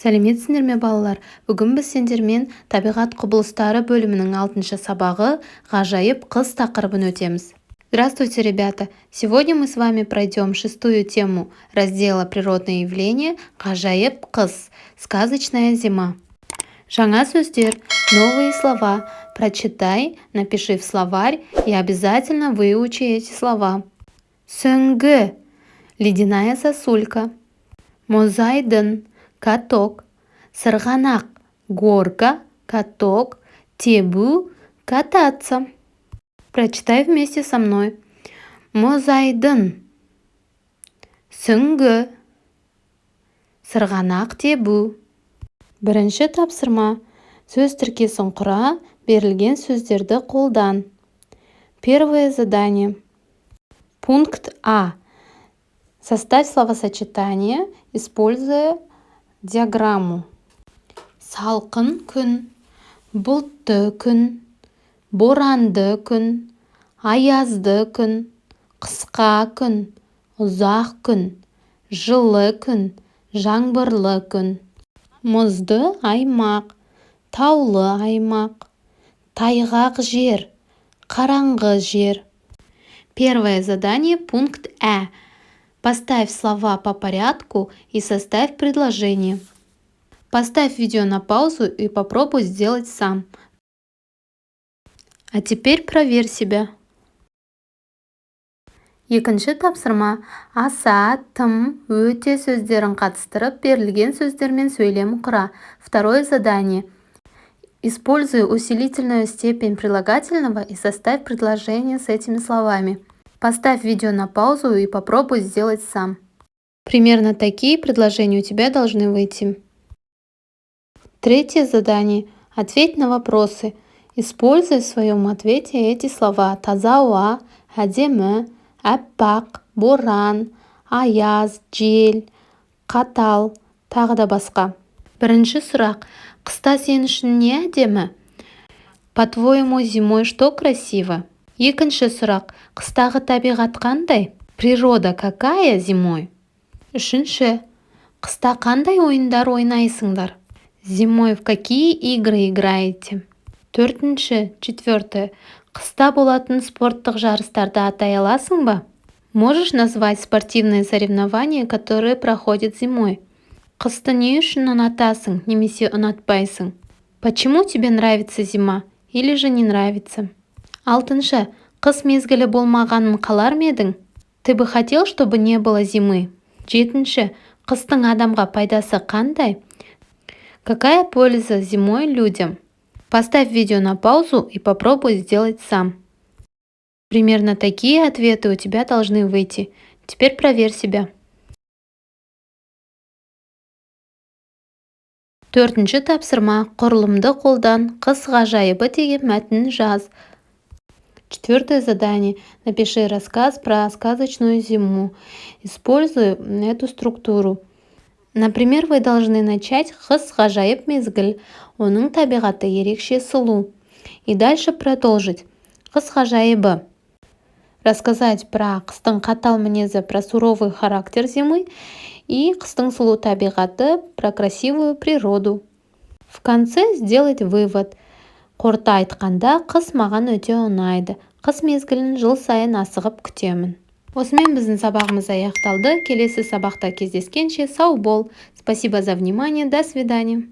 Сәлеметсіңдер ме балалар? Бүгін біз сендермен табиғат құбылыстары бөлімінің 6 сабағы «Ғажайып қыс» тақырыбын өтеміз. Здравствуйте, ребята! Сегодня мы с вами пройдем 6-ю тему раздела «Природные явления. Ғажайып қыс. Сказочная зима». Жаңа сөздер, новые слова. Прочитай, напиши в словарь и обязательно выучи эти слова. Сөңгі – ледяная сосулька. Мұзайдын – каток. Сырғанақ – горка, каток. Тебу – кататься. Прочитай вместе со мной. Мұзайдын, сүңгі, сырғанақ, тебу. Бірінші тапсырма. Сөз тіркесін құра, берілген сөздерді қолдан. Первое задание. Пункт А. Составь словосочетание, используя диаграмму. Салқын күн, бұлтты күн, боранды күн, аязды күн, қысқа күн, ұзақ күн, жылы күн, жаңбырлы күн. Мұзды аймақ, таулы аймақ, тайғақ жер, қараңғы жер. Первое задание, пункт А. Поставь слова по порядку и составь предложение. Поставь видео на паузу и попробуй сделать сам. А теперь проверь себя. Екінші тапсырма. Аса, тым, өте сөздерін қатыстырып, берілген сөздермен сөйлем құра. Второе задание. Используй усилительную степень прилагательного и составь предложение с этими словами. Поставь видео на паузу и попробуй сделать сам. Примерно такие предложения у тебя должны выйти. Третье задание. Ответь на вопросы. Используй в своем ответе эти слова: таза ауа, әдемі, әппақ, боран, аяз, жел, қатал, тағы да басқа. Бірінші сұрақ. Қыста сен үшін не әдемі? По-твоему, зимой что красиво? Екінші сұрақ. Қыстағы табиғат қандай? Природа какая зимой? Үшінші. Қыста қандай ойындар ойнайсыңдар? Зимой в какие игры играете? Төртінші, четвертое. Қыста болатын спорттық жарыстарды атай аласың ба? Можешь назвать спортивные соревнования, которые проходят зимой? Қысты не үшін ұнатасың, немесе ұнатпайсың? Почему тебе нравится зима или же не нравится? Алтыншы. Қыс мезгілі болмағанын қалар ма едің? Ты бы хотел, чтобы не было зимы? Жетінші. Қыстың адамға пайдасы қандай? Какая польза зимой людям? Поставь видео на паузу и попробуй сделать сам. Примерно такие ответы у тебя должны выйти. Теперь проверь себя. Төртінші тапсырма. Құрылымды қолдан, қыс ғажайыбы деген мәтін жаз. Четвертое задание. Напиши рассказ про сказочную зиму. Используй эту структуру. Например, вы должны начать «Қыс ғажайып мезгіл», оның табиғаты ерекше сұлу. И дальше продолжить. «Қыс ғажайыбы». Рассказать про қыстың қатал мінезі, про суровый характер зимы, и қыстың сұлу табиғаты, про красивую природу. В конце сделать вывод. Қорыта айтқанда, қыс маған өте ұнайды. Қыс мезгілін жыл сайын асығып күтемін. Осымен біздің сабағымыз аяқталды. Келесі сабақта кездескенше сау бол. Спасибо за внимание. До свидания.